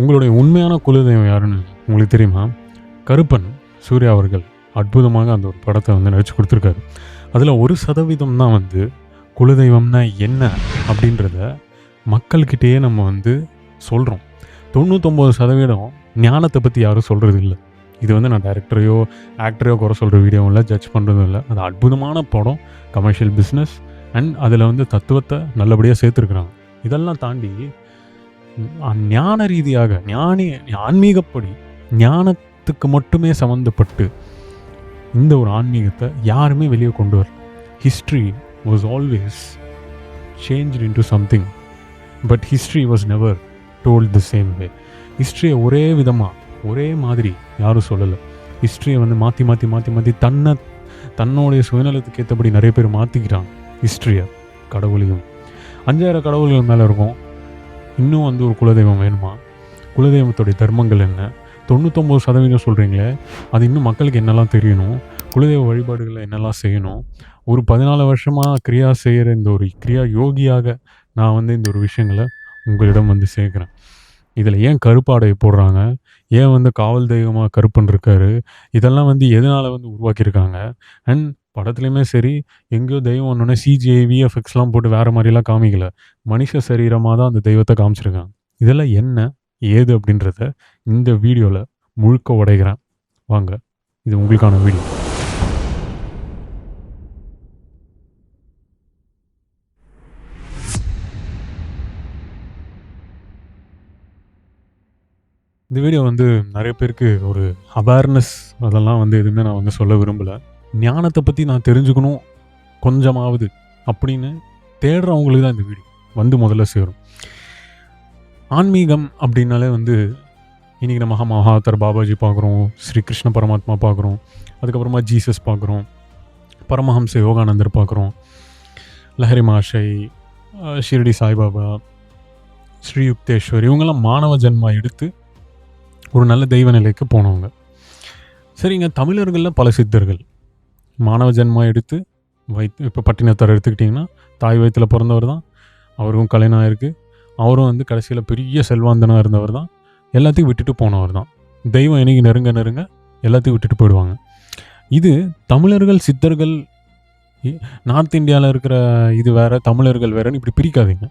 உங்களுடைய உண்மையான குலதெய்வம் யாருன்னு உங்களுக்கு தெரியுமா? கருப்பன் சூர்யா அவர்கள் அற்புதமாக அந்த ஒரு படத்தை வந்து நடிச்சு கொடுத்துருக்காரு. அதில் 1% தான் வந்து குலதெய்வம்னா என்ன அப்படின்றத மக்கள்கிட்டயே நம்ம வந்து சொல்கிறோம். 99% ஞானத்தை பற்றி யாரும் சொல்கிறது இல்லை. இது வந்து நான் டைரக்டரையோ ஆக்டரையோ குறை சொல்கிற வீடியோவும் இல்லை, ஜட்ஜ் பண்ணுறதும் இல்லை. அது அற்புதமான படம், கமர்ஷியல் பிஸ்னஸ் அண்ட் அதில் வந்து தத்துவத்தை நல்லபடியாக சேர்த்துருக்குறாங்க. இதெல்லாம் தாண்டி ஞான ரீதியாக ஆன்மீகப்படி ஞானத்துக்கு மட்டுமே சம்மந்தப்பட்டு இந்த ஒரு ஆன்மீகத்தை யாருமே வெளியே கொண்டு வரல. History was always changed into something, but history was never told the same way. ஹிஸ்ட்ரியை ஒரே விதமாக ஒரே மாதிரி யாரும் சொல்லலை. ஹிஸ்ட்ரியை வந்து மாற்றி மாற்றி மாற்றி மாற்றி தன்னுடைய சுயநலத்துக்கு ஏற்றபடி நிறைய பேர் மாற்றிக்கிறாங்க. ஹிஸ்ட்ரியை, கடவுளையும் 5000 கடவுள்கள் மேலே இருக்கும். இன்னும் வந்து ஒரு குலதெய்வம் வேணுமா? குலதெய்வத்துடைய தர்மங்கள் என்ன? 99% சொல்கிறீங்களே, அது இன்னும் மக்களுக்கு என்னெல்லாம் தெரியணும்? குலதெய்வ வழிபாடுகளை என்னெல்லாம் செய்யணும்? ஒரு 14 வருஷமாக கிரியா செய்கிற இந்த ஒரு கிரியா யோகியாக நான் வந்து இந்த ஒரு விஷயங்களை உங்களிடம் வந்து சேர்க்குறேன். இதில் ஏன் கருப்பாடை போடுறாங்க? ஏன் வந்து காவல் தெய்வமாக கருப்பன் இருக்காரு? இதெல்லாம் வந்து எதனால் வந்து உருவாக்கியிருக்காங்க? அண்ட் படத்துலையுமே சரி, எங்கேயோ தெய்வம் ஒன்றுனே சிஜிஐ விஎஃப்எக்ஸ்லாம் போட்டு வேறு மாதிரிலாம் காமிக்கல. மனுஷ சரீரமாக தான் அந்த தெய்வத்தை காமிச்சிருக்காங்க. இதெல்லாம் என்ன ஏது அப்படின்றத இந்த வீடியோவில் முழுக்க உடைக்கிறேன். வாங்க, இது உங்களுக்கான வீடியோ. இந்த வீடியோ வந்து நிறைய பேருக்கு ஒரு அவேர்னஸ் அதெல்லாம் வந்து எதுவுமே நான் வந்து சொல்ல விரும்பலை. ஞானத்தை பற்றி நான் தெரிஞ்சுக்கணும் கொஞ்சமாவது அப்படின்னு தேடுறவங்களுக்கு தான் இந்த வீடியோ வந்து முதல்ல சேரும். ஆன்மீகம் அப்படின்னாலே வந்து இன்றைக்கி நம்ம மகாத்தர் பாபாஜி பார்க்குறோம், ஸ்ரீ கிருஷ்ண பரமாத்மா பார்க்குறோம், அதுக்கப்புறமா ஜீசஸ் பார்க்குறோம், பரமஹம்ச யோகானந்தர் பார்க்குறோம், லஹரி மாஷை, ஷிரடி சாய்பாபா, ஸ்ரீ யுக்தேஸ்வர், இவங்கெல்லாம் மானவ ஜென்மா எடுத்து ஒரு நல்ல தெய்வ நிலைக்கு போனவங்க. சரிங்க, தமிழர்களில் பல சித்தர்கள் மானவ ஜென்மா எடுத்து இப்போ பட்டினத்தார் எடுத்துக்கிட்டிங்கன்னா தாய் வயிற்றில் பிறந்தவர் தான். அவருக்கும் கல்யாணம் ஆயிருக்கு. அவரும் வந்து கடைசியில் பெரிய செல்வாந்தனாக இருந்தவர் தான். எல்லாத்தையும் விட்டுட்டு போனவர் தான். தெய்வம் என்னைக்கு நெருங்க நெருங்க எல்லாத்தையும் விட்டுட்டு போயிடுவாங்க. இது தமிழர்கள் சித்தர்கள், நார்த் இந்தியாவில் இருக்கிற இது வேறு, தமிழர்கள் வேறுன்னு இப்படி பிரிக்காதீங்க.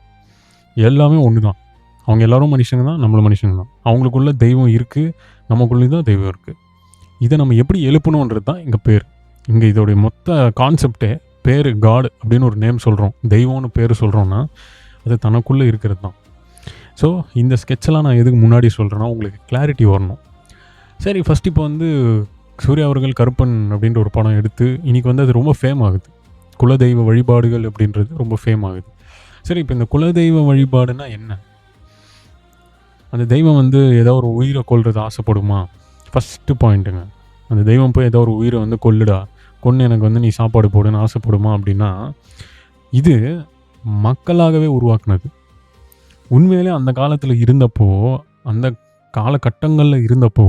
எல்லாமே ஒன்று தான். அவங்க எல்லோரும் மனுஷங்க தான், நம்மளும் மனுஷங்க தான். அவங்களுக்குள்ள தெய்வம் இருக்குது, நமக்குள்ளேயும் தான் தெய்வம் இருக்குது. இதை நம்ம எப்படி எழுப்பணுன்றது தான் இங்கே பேர். இங்கே இதோடைய மொத்த கான்செப்டே பேர் காட் அப்படின்னு ஒரு நேம் சொல்கிறோம், தெய்வம்னு பேர் சொல்கிறோன்னா அது தனக்குள்ளே இருக்கிறது தான். ஸோ இந்த ஸ்கெட்செல்லாம் நான் எதுக்கு முன்னாடி சொல்கிறேன்னா உங்களுக்கு கிளாரிட்டி வரணும். சரி, ஃபஸ்ட் இப்போ வந்து சூர்யா அவர்கள் கருப்பன் அப்படின்ற ஒரு படம் எடுத்து இன்றைக்கி வந்து அது ரொம்ப ஃபேம் ஆகுது. குலதெய்வ வழிபாடுகள் அப்படின்றது ரொம்ப ஃபேம் ஆகுது. சரி, இப்போ இந்த குலதெய்வ வழிபாடுனா என்ன? அந்த தெய்வம் வந்து ஏதோ ஒரு உயிரை கொல்றது ஆசைப்படுமா? ஃபஸ்ட்டு பாயிண்ட்டுங்க. அந்த தெய்வம் போய் ஏதோ ஒரு உயிரை வந்து கொல்லுடா, கொன்று எனக்கு வந்து நீ சாப்பாடு போடுன்னு ஆசைப்படுமா அப்படின்னா, இது மக்களாகவே உருவாக்குனது. உண்மையிலே அந்த காலத்தில் இருந்தப்போ, அந்த காலகட்டங்களில் இருந்தப்போ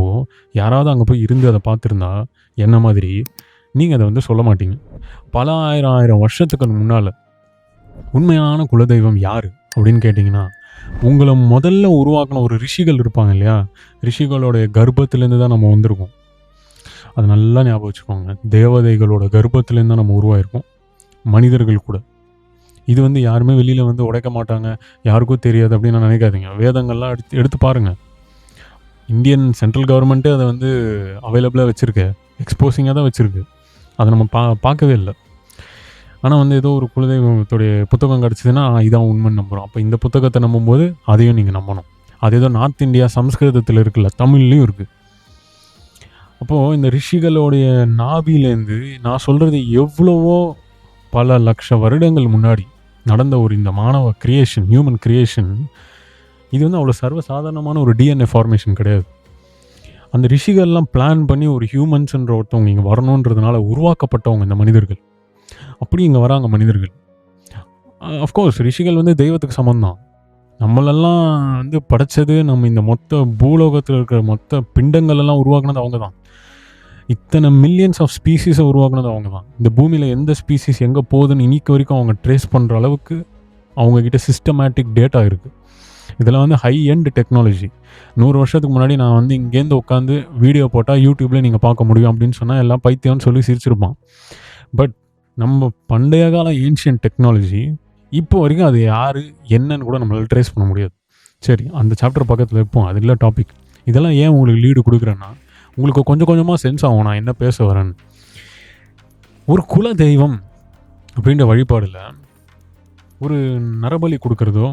யாராவது அங்கே போய் இருந்து அதை பார்த்துருந்தா என்ன மாதிரி நீங்கள் அதை வந்து சொல்ல மாட்டீங்க. பல ஆயிரம் வருஷத்துக்கு முன்னால் உண்மையான குலதெய்வம் யார் அப்படின்னு கேட்டிங்கன்னா, உங்களை முதல்ல உருவாக்கின ஒரு ரிஷிகள் இருப்பாங்க இல்லையா? ரிஷிகளோடைய கர்ப்பத்திலேருந்து தான் நம்ம வந்திருக்கோம். அது நல்லா ஞாபகம் வச்சுக்கோங்க. தேவதைகளோட கர்ப்பத்துலேருந்து தான் நம்ம உருவாயிருக்கோம், மனிதர்கள் கூட. இது வந்து யாருமே வெளியில் வந்து உடைக்க மாட்டாங்க, யாருக்கும் தெரியாது அப்படின்னு நினைக்காதீங்க. வேதங்கள்லாம் எடுத்து பாருங்கள். இந்தியன் சென்ட்ரல் கவர்மெண்ட்டே அதை வந்து அவைலபிளாக வச்சுருக்கு, எக்ஸ்போசிங்காக தான் வச்சுருக்கு. அதை நம்ம பார்க்கவே இல்லை. ஆனால் வந்து ஏதோ ஒரு குலதெய்வத்துடைய புத்தகம் கிடச்சிதுன்னா இதான் உண்மைன்னு நம்புகிறோம். அப்போ இந்த புத்தகத்தை நம்பும்போது அதையும் நீங்கள் நம்பணும். அது ஏதோ நார்த் இந்தியா சம்ஸ்கிருதத்தில் இருக்குல்ல, தமிழ்லேயும் இருக்குது. அப்போது இந்த ரிஷிகளோடைய நாபிலேருந்து நான் சொல்கிறது எவ்வளவோ பல லட்ச வருடங்கள் முன்னாடி நடந்த ஒரு இந்த மானவ கிரியேஷன், ஹியூமன் கிரியேஷன், இது வந்து அவ்வளோ சர்வசாதாரணமான ஒரு டிஎன்ஏ ஃபார்மேஷன் கிடையாது. அந்த ரிஷிகள்லாம் பிளான் பண்ணி ஒரு ஹியூமன்ஸுன்ற ஒருத்தவங்க இங்கே வரணுன்றதுனால உருவாக்கப்பட்டவங்க இந்த மனிதர்கள். அப்படி இங்கே வராங்க மனிதர்கள். அஃப்கோர்ஸ் ரிஷிகள் வந்து தெய்வத்துக்கு சமந்தான். நம்மளெல்லாம் வந்து படைச்சது, நம்ம இந்த மொத்த பூலோகத்தில் இருக்கிற மொத்த பிண்டங்கள் எல்லாம் உருவாக்குனது அவங்க தான். இத்தனை மில்லியன்ஸ் ஆஃப் ஸ்பீசிஸை உருவாக்குனது அவங்க தான். இந்த பூமியில் எந்த ஸ்பீசிஸ் எங்கே போகுதுன்னு இன்னைக்கு வரைக்கும் அவங்க ட்ரேஸ் பண்ணுற அளவுக்கு அவங்கக்கிட்ட சிஸ்டமேட்டிக் டேட்டா இருக்குது. இதில் வந்து ஹை எண்ட் டெக்னாலஜி. 100 வருஷத்துக்கு முன்னாடி நான் வந்து இங்கேருந்து உட்காந்து வீடியோ போட்டால் யூடியூப்ல நீங்கள் பார்க்க முடியும் அப்படின்னு சொன்னால் எல்லாம் பைத்தியம்னு சொல்லி சிரிச்சிருப்பான். பட் நம்ம பண்டைய கால ஏன்ஷியன்ட் டெக்னாலஜி இப்போ வரைக்கும் அது யார் என்னன்னு கூட நம்மளால் ட்ரேஸ் பண்ண முடியாது. சரி, அந்த சாப்டர் பக்கத்தில் வைப்போம், அது இல்லை டாபிக். இதெல்லாம் ஏன் உங்களுக்கு லீடு கொடுக்குறேன்னா, உங்களுக்கு கொஞ்சம் கொஞ்சமாக சென்ஸ் ஆகும் நான் என்ன பேச வரேன்னு. ஒரு குல தெய்வம் அப்படின்ற வழிபாடில் ஒரு நரபலி கொடுக்குறதோ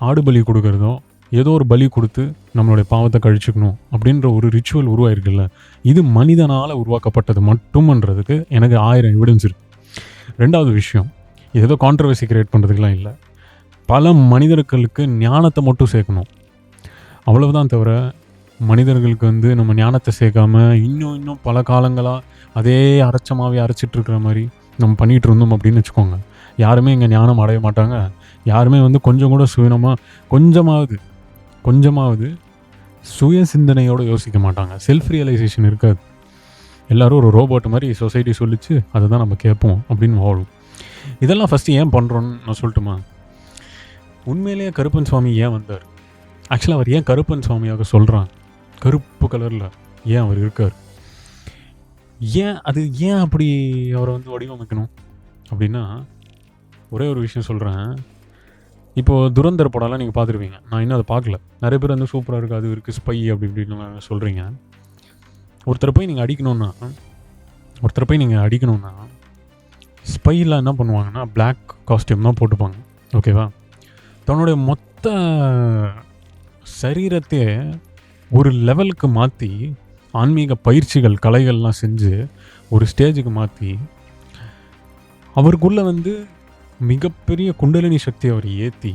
ஆடு பலி கொடுக்குறதோ ஏதோ ஒரு பலி கொடுத்து நம்மளுடைய பாவத்தை கழிச்சுக்கணும் அப்படின்ற ஒரு ரிச்சுவல் உருவாயிருக்குல்ல, இது மனிதனால் உருவாக்கப்பட்டது மட்டும்ன்றதுக்கு எனக்கு 1000 எவிடன்ஸ் இருக்குது. 2வது விஷயம், இது ஏதோ கான்ட்ரவர்சி கிரியேட் பண்ணுறதுக்கெலாம் இல்லை. பல மனிதர்களுக்கு ஞானத்தை மட்டும் சேர்க்கணும், அவ்வளவுதான். தவிர மனிதர்களுக்கு வந்து நம்ம ஞானத்தை சேர்க்காம இன்னும் பல காலங்களாக அதே அரைச்சமாகவே அரைச்சிட்ருக்கிற மாதிரி நம்ம பண்ணிகிட்டு இருந்தோம் அப்படின்னு வச்சுக்கோங்க, யாருமே இங்கே ஞானம் அடைய மாட்டாங்க. யாருமே வந்து கொஞ்சம் கூட கொஞ்சமாவது சுய சிந்தனையோடு யோசிக்க மாட்டாங்க. செல்ஃப் ரியலைசேஷன் இருக்காது. எல்லோரும் ஒரு ரோபோட் மாதிரி சொசைட்டி சொல்லிச்சு, அதை தான் நம்ம கேட்போம் அப்படின்னு வாழும். இதெல்லாம் ஃபஸ்ட்டு ஏன் பண்ணுறோன்னு நான் சொல்லட்டுமா? உண்மையிலேயே கருப்பன் சுவாமி ஏன் வந்தார்? ஆக்சுவலாக அவர் ஏன் கருப்பன் சுவாமியாக சொல்கிறான்? கருப்பு கலரில் ஏன் அவர் இருக்கார்? ஏன் அப்படி அவரை வந்து வடிவமைக்கணும் அப்படின்னா, ஒரே ஒரு விஷயம் சொல்கிறேன். இப்போது துரந்தர் படம்லாம் நீங்கள் பார்த்துருப்பீங்க, நான் இன்னும் அதை பார்க்கல. நிறைய பேர் வந்து சூப்பராக இருக்குது, அது இருக்குது, ஸ்பை அப்படி இப்படின்னு சொல்கிறீங்க. ஒருத்தரை போய் நீங்கள் அடிக்கணும்னா ஸ்பைலாம் என்ன பண்ணுவாங்கன்னா பிளாக் காஸ்டியூம் தான் போட்டுப்பாங்க, ஓகேவா? தன்னுடைய மொத்த சரீரத்தையே ஒரு லெவலுக்கு மாற்றி ஆன்மீக பயிற்சிகள் கலைகள்லாம் செஞ்சு ஒரு ஸ்டேஜுக்கு மாற்றி அவருக்குள்ளே வந்து மிகப்பெரிய குண்டலினி சக்தி அவர் ஏற்றி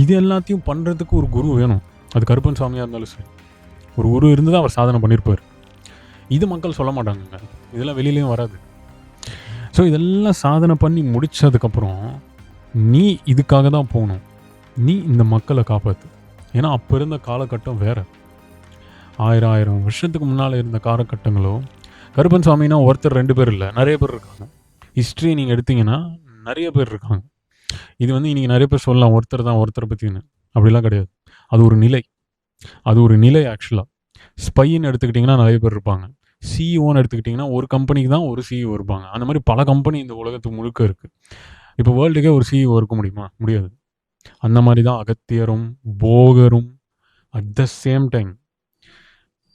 இது எல்லாத்தையும் பண்ணுறதுக்கு ஒரு குரு வேணும். அது கருப்பன் சுவாமியாக இருந்தாலும் சரி, ஒரு குரு இருந்து தான் அவர் சாதனை பண்ணியிருப்பார். இது மக்கள் சொல்ல மாட்டாங்க, இதெல்லாம் வெளியிலையும் வராது. ஸோ இதெல்லாம் சாதனை பண்ணி முடித்ததுக்கப்புறம் நீ இதுக்காக தான் போகணும், நீ இந்த மக்களை காப்பாற்று. ஏன்னா அப்போ இருந்த காலகட்டம் வேறு. 1000 வருஷத்துக்கு முன்னால் இருந்த காலகட்டங்களோ, கருப்பன் சுவாமினா ஒருத்தர் 2 பேர் இல்லை, நிறைய பேர் இருக்காங்க. ஹிஸ்ட்ரியை நீங்கள் எடுத்தீங்கன்னா நிறைய பேர் இருக்காங்க. இது வந்து இன்றைக்கி நிறைய பேர் சொல்லலாம் ஒருத்தர் தான் ஒருத்தரை பற்றின்னு, அப்படிலாம் கிடையாது. அது ஒரு நிலை ஆக்சுவலாக. ஸ்பைன்னு எடுத்துக்கிட்டிங்கன்னா நிறைய பேர் இருப்பாங்க. சிஇஓன்னு எடுத்துக்கிட்டிங்கன்னா ஒரு கம்பெனிக்கு தான் ஒரு சிஇஓ இருப்பாங்க. அந்த மாதிரி பல கம்பெனி இந்த உலகத்துக்கு முழுக்க இருக்குது. இப்போ வேர்ல்டுக்கே ஒரு சிஇஓ இருக்க முடியுமா? முடியாது. அந்த மாதிரி தான் அகத்தியரும் போகரும் அட் த சேம் டைம்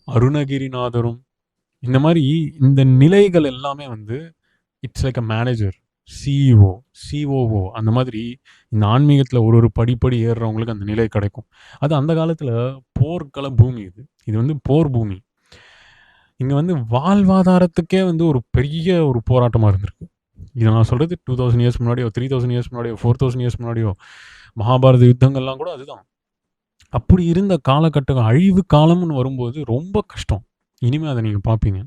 அருணகிரிநாதரும், இந்த மாதிரி இந்த நிலைகள் எல்லாமே வந்து it's like a manager, COO. அந்த மாதிரி இந்த ஆன்மீகத்தில் ஒரு படிப்படி ஏறுறவங்களுக்கு அந்த நிலை கிடைக்கும். அது அந்த காலத்தில் போர்க்கள பூமி. இது வந்து போர் பூமி. இங்கே வந்து வாழ்வாதாரத்துக்கே வந்து ஒரு பெரிய ஒரு போராட்டமாக இருந்திருக்கு. இதை நான் சொல்கிறது 2000 இயர்ஸ் முன்னாடியோ 3000 இயர்ஸ் முன்னாடியோ 4000 இயர்ஸ் முன்னாடியோ மகாபாரத யுத்தங்கள்லாம் கூட அதுதான். அப்படி இருந்த காலகட்டம் அழிவு காலம்னு வரும்போது ரொம்ப கஷ்டம். இனிமேல் அதை நீங்கள் பார்ப்பீங்க.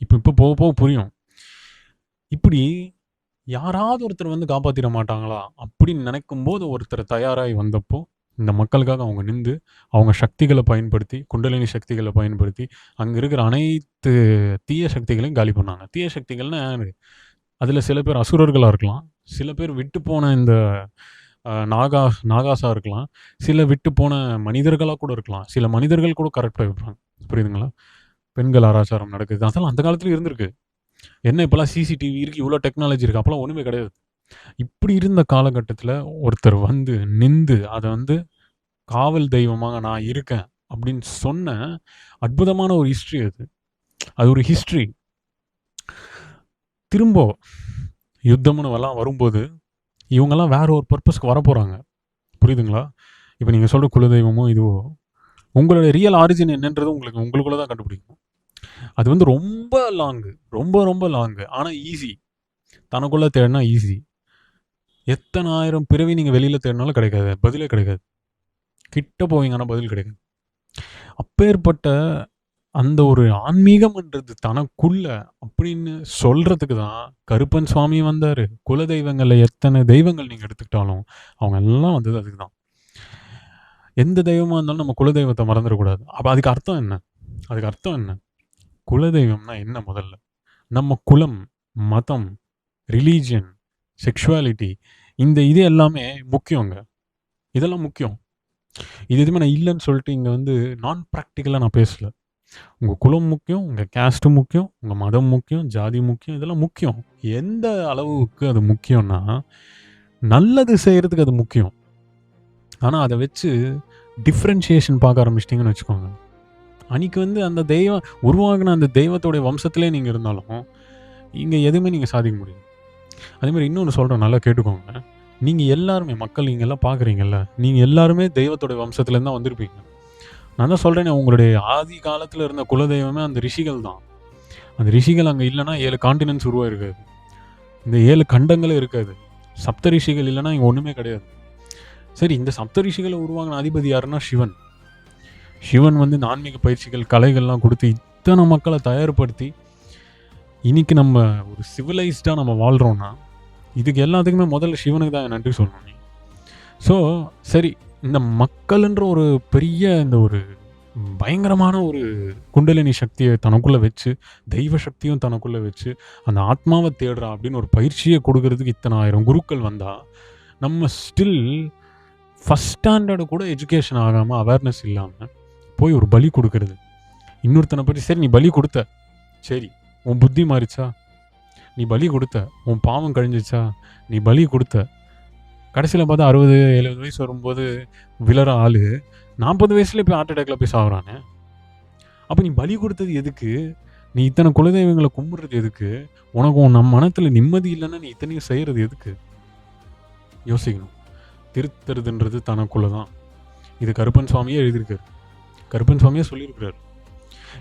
இப்போ போக போக புரியும். இப்படி யாராவது ஒருத்தர் வந்து காப்பாற்றிட மாட்டாங்களா அப்படின்னு நினைக்கும் போது ஒருத்தர் தயாராகி வந்தப்போ இந்த மக்களுக்காக அவங்க நின்று அவங்க சக்திகளை பயன்படுத்தி, குண்டலினி சக்திகளை பயன்படுத்தி அங்கே இருக்கிற அனைத்து தீய சக்திகளையும் காலி பண்ணாங்க. தீய சக்திகள்னா அதில் சில பேர் அசுரர்களாக இருக்கலாம், சில பேர் விட்டு போன இந்த நாகாஸாக இருக்கலாம், சில விட்டு போன மனிதர்களாக கூட இருக்கலாம், சில மனிதர்கள் கூட கரெக்டாக வைப்பாங்க. புரியுதுங்களா? பெண்கள் அராச்சாரம் நடக்குது, அதெல்லாம் அந்த காலத்தில் இருந்திருக்கு. என்ன இப்போலாம் சிசிடிவி இருக்குது, இவ்வளோ டெக்னாலஜி இருக்குது, அப்போலாம் ஒன்றுமே கிடையாது. இப்படி இருந்த காலகட்டத்தில் ஒருத்தர் வந்து நின்று அதை வந்து காவல் தெய்வமாக நான் இருக்கேன் அப்படின்னு சொன்ன அற்புதமான ஒரு ஹிஸ்ட்ரி. அது ஒரு ஹிஸ்ட்ரி. திரும்ப யுத்தம்னு எல்லாம் வரும்போது இவங்கெல்லாம் வேற ஒரு பர்பஸ்க்கு வரப்போகிறாங்க. புரியுதுங்களா? இப்போ நீங்கள் சொல்கிற குலதெய்வமோ இதுவோ உங்களோட ரியல் ஆரிஜின் என்னன்றது உங்களுக்குள்ள தான் கண்டுபிடிக்கும். அது வந்து ரொம்ப லாங்கு, ஆனால் ஈஸி. தனக்குள்ளே தேடினா ஈஸி. எத்தனை 1000 பிறவி நீங்கள் வெளியில் தேடினாலும் கிடைக்காது, பதிலே கிடைக்காது. கிட்ட போவீங்கன்னா பதில் கிடைக்காது. அப்பேற்பட்ட அந்த ஒரு ஆன்மீகம்ன்றது தனக்குள்ள அப்படின்னு சொல்கிறதுக்கு தான் கருப்பன் சுவாமி வந்தார். குல தெய்வங்களில் எத்தனை தெய்வங்கள் நீங்கள் எடுத்துக்கிட்டாலும் அவங்க எல்லாம் வந்தது அதுக்கு தான். எந்த தெய்வமாக இருந்தாலும் நம்ம குலதெய்வத்தை மறந்துடக்கூடாது. அப்போ அதுக்கு அர்த்தம் என்ன? குலதெய்வம்னா என்ன? முதல்ல நம்ம குலம், மதம், ரிலீஜியன், செக்ஷுவாலிட்டி, இது எல்லாமே முக்கியங்க. இதெல்லாம் முக்கியம். இது எதுவுமே நான் இல்லைன்னு சொல்லிட்டு இங்கே வந்து நான் ப்ராக்டிக்கலாக நான் பேசல. உங்கள் குலம் முக்கியம், உங்கள் கேஸ்ட்டு முக்கியம், உங்கள் மதம் முக்கியம், ஜாதி முக்கியம், இதெல்லாம் முக்கியம். எந்த அளவுக்கு அது முக்கியம்னா, நல்லது செய்கிறதுக்கு அது முக்கியம். ஆனால் அதை வச்சு டிஃப்ரென்ஷியேஷன் பார்க்க ஆரம்பிச்சிட்டிங்கன்னு வச்சுக்கோங்க, அன்றைக்கி வந்து அந்த தெய்வம் உருவாகின அந்த தெய்வத்தோடைய வம்சத்திலே நீங்கள் இருந்தாலும் இங்கே எதுவுமே நீங்கள் சாதிக்க முடியாது. அதேமாதிரி இன்னொன்று சொல்கிறேன், நல்லா கேட்டுக்கோங்க. நீங்கள் எல்லாருமே மக்கள் நீங்கள் எல்லாம் பார்க்குறீங்கல்ல, நீங்கள் எல்லாருமே தெய்வத்தோடைய வம்சத்துலேருந்து தான் வந்திருப்பீங்க. நான் தான் சொல்கிறேனே, உங்களுடைய ஆதி காலத்தில் இருந்த குலதெய்வமே அந்த ரிஷிகள் தான். அந்த ரிஷிகள் அங்கே இல்லைன்னா 7 காண்டினென்ட்ஸ் உருவாயிருக்காது, இந்த 7 கண்டங்களே இருக்காது. சப்த ரிஷிகள் இல்லைன்னா இங்கே ஒன்றுமே கிடையாது. சரி, இந்த சப்த ரிஷிகளை உருவாங்கின அதிபதி யாருன்னா சிவன். சிவன் வந்து இந்த ஆன்மீக பயிற்சிகள் கலைகள்லாம் கொடுத்து இத்தனை மக்களை தயார்படுத்தி இன்றைக்கி நம்ம ஒரு சிவிலைஸ்டாக நம்ம வாழ்கிறோன்னா இதுக்கு எல்லாத்துக்குமே முதல்ல சிவனுக்கு தான் நன்றி சொல்லணும் நீ. ஸோ சரி, இந்த மக்கள்ன்ற ஒரு பெரிய இந்த ஒரு பயங்கரமான ஒரு குண்டலினி சக்தியை தனக்குள்ளே வச்சு, தெய்வ சக்தியும் தனக்குள்ளே வச்சு அந்த ஆத்மாவை தேடுறா அப்படின்னு ஒரு பயிற்சியை கொடுக்கறதுக்கு இத்தனை 1000 குருக்கள் வந்தால், நம்ம ஸ்டில் ஃபஸ்ட் ஸ்டாண்டர்டு கூட எஜுகேஷன் ஆகாமல் அவேர்னஸ் இல்லாமல் போய் ஒரு பலி கொடுக்கறது. இன்னொருத்தனை பற்றி சரி நீ பலி கொடுத்த, சரி உன் புத்தி மாறிச்சா, நீ பலி கொடுத்த, உன் பாவம் கழிஞ்சிச்சா, நீ பலி கொடுத்த, கடைசியில் பார்த்தா 60-70 வயசு வரும்போது விழற ஆள் 40 வயசுலேயே போய் ஹார்ட் அட்டாக்ல போய் சாகுறானே. அப்போ நீ பலி கொடுத்தது எதுக்கு? நீ இத்தனை குலதெய்வங்களை கும்பிட்றது எதுக்கு? உனக்கு உன் மனத்தில் நிம்மதி இல்லைன்னா நீ இத்தனையும் செய்கிறது எதுக்கு? யோசிக்கணும். திருத்துறதுன்றது தனக்குள்ளே தான். இது கருப்பன் சுவாமியே எழுதியிருக்காரு, கருப்பன் சுவாமியே சொல்லியிருக்கிறார்.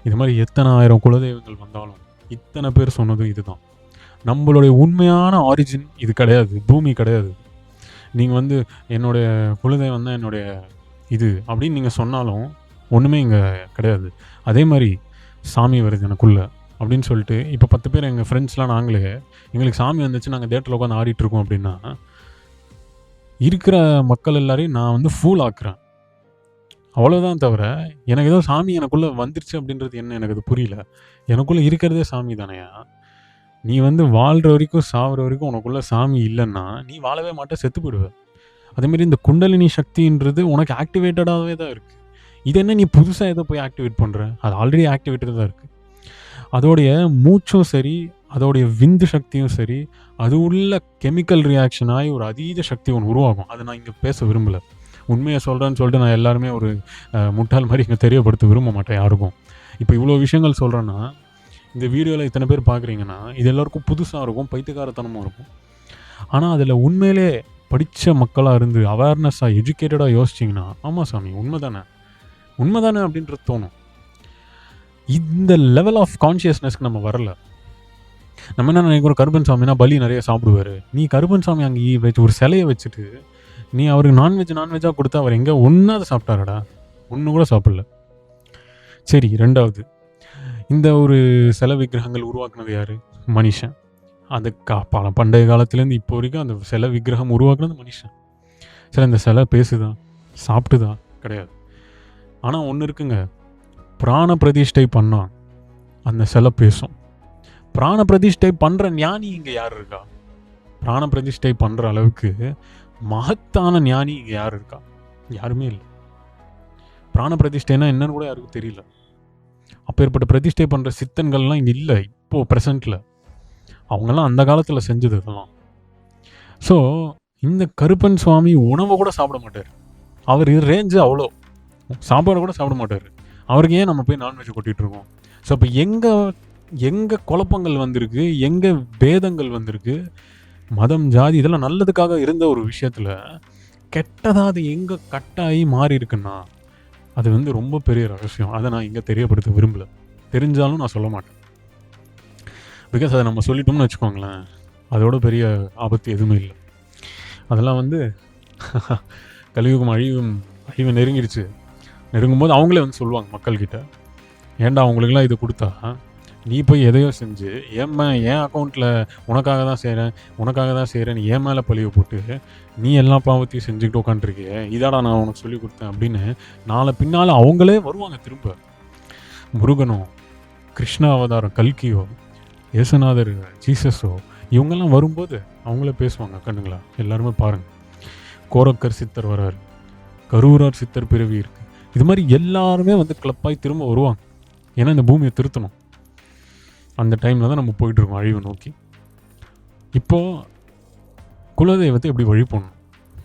இது மாதிரி எத்தனை 1000 குலதெய்வங்கள் வந்தாலும் இத்தனை பேர் சொன்னதும் இதுதான். நம்மளுடைய உண்மையான ஆரிஜின் இது கிடையாது, பூமி கிடையாது. நீங்கள் வந்து என்னுடைய குலதெய்வம் தான் என்னுடைய இது அப்படின்னு நீங்கள் சொன்னாலும் ஒன்றுமே இங்கே கிடையாது. அதே மாதிரி சாமி வருது எனக்குள்ளே அப்படின்னு சொல்லிட்டு இப்போ 10 பேர் எங்கள் ஃப்ரெண்ட்ஸ்லாம் நாங்களே எங்களுக்கு சாமி வந்துச்சு நாங்கள் தேட்டரில் உட்காந்து ஆடிட்டுருக்கோம் அப்படின்னா, இருக்கிற மக்கள் எல்லாரையும் நான் வந்து ஃபூல் ஆக்குறேன், அவ்வளோதான். தவிர எனக்கு ஏதோ சாமி எனக்குள்ளே வந்துருச்சு அப்படின்றது என்ன, எனக்கு அது புரியல. எனக்குள்ளே இருக்கிறதே சாமி தானையா. நீ வந்து வாழ்கிற வரைக்கும் சாகிற வரைக்கும் உனக்குள்ளே சாமி இல்லைன்னா நீ வாழவே மாட்டே, செத்து போயிடுவேன். அதேமாரி இந்த குண்டலினி சக்தின்றது உனக்கு ஆக்டிவேட்டடாகவே தான் இருக்குது. இது என்ன நீ புதுசாக எதோ போய் ஆக்டிவேட் பண்ணுற, அது ஆல்ரெடி ஆக்டிவேட்டட் தான் இருக்குது. அதோடைய மூச்சும் சரி, அதோடைய விந்து சக்தியும் சரி, அது உள்ள கெமிக்கல் ரியாக்ஷன் ஆகி ஒரு அதீத சக்தி ஒன்று உருவாகும். அதை நான் இங்கே பேச விரும்பலை. உண்மையை சொல்கிறேன்னு சொல்லிட்டு நான் எல்லாருமே ஒரு முட்டாள் மாதிரி இங்கே தெரியப்படுத்த விரும்ப மாட்டேன் யாருக்கும். இப்போ இவ்வளோ விஷயங்கள் சொல்கிறேன்னா, இந்த வீடியோவில் இத்தனை பேர் பார்க்குறீங்கன்னா இது எல்லாருக்கும் புதுசாக இருக்கும், பைத்தியக்காரத்தனமும் இருக்கும். ஆனால் அதில் உண்மையிலே படித்த மக்களாக இருந்து அவேர்னஸாக எஜுகேட்டடாக யோசிச்சிங்கன்னா, ஆமாம் சாமி உண்மை தானே அப்படின்றது தோணும். இந்த லெவல் ஆஃப் கான்ஷியஸ்னஸ்க்கு நம்ம வரல. நம்ம என்ன நினைக்கிறோம், கருப்பன் சாமினா பலி நிறைய சாப்பிடுவார். நீ கருப்பன் சாமி அங்கே வச்சு ஒரு சிலையை வச்சுட்டு நீ அவருக்கு நான்வெஜ்ஜாக கொடுத்தா அவர் எங்கே ஒன்றாவது சாப்பிட்டாரடா? ஒன்று கூட சாப்பிடல. சரி, 2வது, இந்த ஒரு சிலை விக்கிரகங்கள் உருவாக்குனது யார்? மனுஷன். அது பண்டைய காலத்துலேருந்து இப்போ வரைக்கும் அந்த சிலை விக்கிரகம் உருவாக்குனது மனுஷன். சரி, அந்த சிலை பேசுதா, சாப்பிட்டுதா? கிடையாது. ஆனால் ஒன்று இருக்குங்க, பிராண பிரதிஷ்டை பண்ணால் அந்த சிலை பேசும். பிராண பிரதிஷ்டை பண்ணுற ஞானி இங்கே யார் இருக்கா? பிராண பிரதிஷ்டை பண்ணுற அளவுக்கு மகத்தான ஞானி இங்கே யார் இருக்கா? யாருமே இல்லை. பிராண பிரதிஷ்டைனா என்னன்னு கூட யாருக்கும் தெரியல. அப்பேற்பட்ட பிரதிஷ்டை பண்ணுற சித்தன்கள்லாம் இங்கே இல்லை இப்போது ப்ரெசண்ட்டில். அவங்கெல்லாம் அந்த காலத்தில் செஞ்சது இதெல்லாம். ஸோ இந்த கருப்பன் சுவாமி உணவை கூட சாப்பிட மாட்டார். அவர் ரேஞ்சு அவ்வளோ, சாப்பாடு கூட சாப்பிட மாட்டார். அவருக்கு ஏன் நம்ம போய் நான்வெஜ் கொட்டிகிட்ருக்கோம்? ஸோ இப்போ எங்கே குழப்பங்கள் வந்திருக்கு, எங்கே பேதங்கள் வந்திருக்கு, மதம் ஜாதி இதெல்லாம் நல்லதுக்காக இருந்த ஒரு விஷயத்தில் கெட்டதாக அது எங்கே கட்டாகி மாறி இருக்குன்னா அது வந்து ரொம்ப பெரிய ரகசியம். அதை நான் இங்கே தெரியப்படுத்த விரும்பலை. தெரிஞ்சாலும் நான் சொல்ல மாட்டேன். பிகாஸ் அதை நம்ம சொல்லிட்டோம்னு வச்சுக்கோங்களேன், அதோட பெரிய ஆபத்து எதுவுமே இல்லை. அதெல்லாம் வந்து கலியுகம் அழிவு நெருங்கிடுச்சு. நெருங்கும்போது அவங்களே வந்து சொல்லுவாங்க மக்கள்கிட்ட, ஏன்டா அவங்களுக்குலாம் இது கொடுத்தா நீ போய் எதையோ செஞ்சு என் அக்கௌண்ட்டில் உனக்காக தான் செய்கிறேன் என் மேலே பழிவை போட்டு நீ எல்லா பாவத்தையும் செஞ்சுக்கிட்டு உட்காந்துருக்கிய, இதாடா நான் உனக்கு சொல்லி கொடுத்தேன் அப்படின்னு நாளை பின்னால் அவங்களே வருவாங்க திரும்ப. முருகனோ, கிருஷ்ண அவதாரம் கல்கியோ, இயேசுநாதர் ஜீசஸோ இவங்கெல்லாம் வரும்போது அவங்களே பேசுவாங்க. கண்ணுங்களா எல்லாருமே பாருங்கள். கோரக்கர் சித்தர் வராரு, கரூரார் சித்தர் பிறவி இருக்குது. இது மாதிரி எல்லாருமே வந்து கிளப்பாய் திரும்ப வருவாங்க. ஏன்னா இந்த பூமியை திருத்தணும். அந்த டைமில் தான் நம்ம போயிட்டுருக்கோம் அழிவு நோக்கி. இப்போது குலதெய்வத்தை எப்படி வழி பண்ணணும்?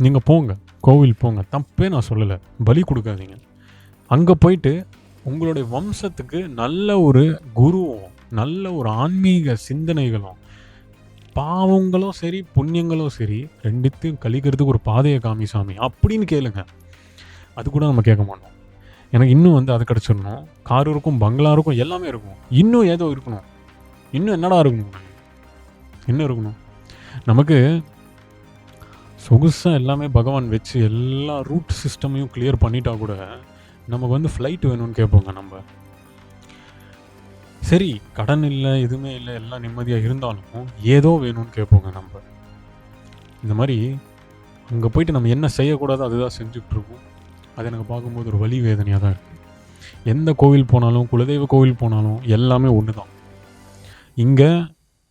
நீங்கள் போங்க, கோவில் போங்க, தப்பே நான் சொல்லலை, பலி கொடுக்காதீங்க. அங்கே போயிட்டு உங்களுடைய வம்சத்துக்கு நல்ல ஒரு குருவும் நல்ல ஒரு ஆன்மீக சிந்தனைகளும் பாவங்களும் சரி புண்ணியங்களும் சரி ரெண்டுத்தையும் கழிக்கிறதுக்கு ஒரு பாதையை காமி சாமி அப்படின்னு கேளுங்க. அது கூட நம்ம கேட்க மாட்டோம். எனக்கு இன்னும் வந்து அது கிடச்சிடணும், கார் இருக்கும், பங்களா இருக்கும், எல்லாமே இருக்கும். இன்னும் ஏதோ இருக்கணும். இன்னும் என்னடா இருக்கணும்? இன்னும் இருக்கணும். நமக்கு சொகுசாக எல்லாமே பகவான் வச்சு எல்லா ரூட் சிஸ்டமையும் கிளியர் பண்ணிட்டா கூட நமக்கு வந்து ஃப்ளைட் வேணும்னு கேட்போங்க. நம்ம சரி கடன் இல்லை, எதுவுமே இல்லை, எல்லாம் நிம்மதியாக இருந்தாலும் ஏதோ வேணும்னு கேட்போங்க நம்ம. இந்த மாதிரி அங்கே போயிட்டு நம்ம என்ன செய்யக்கூடாதோ அதுதான் செஞ்சுட்ருக்கோம். அது எனக்கு பார்க்கும்போது ஒரு வலி வேதனையாக தான் இருக்குது. எந்த கோவில் போனாலும், குலதெய்வ கோவில் போனாலும் எல்லாமே ஒன்று தான். இங்கே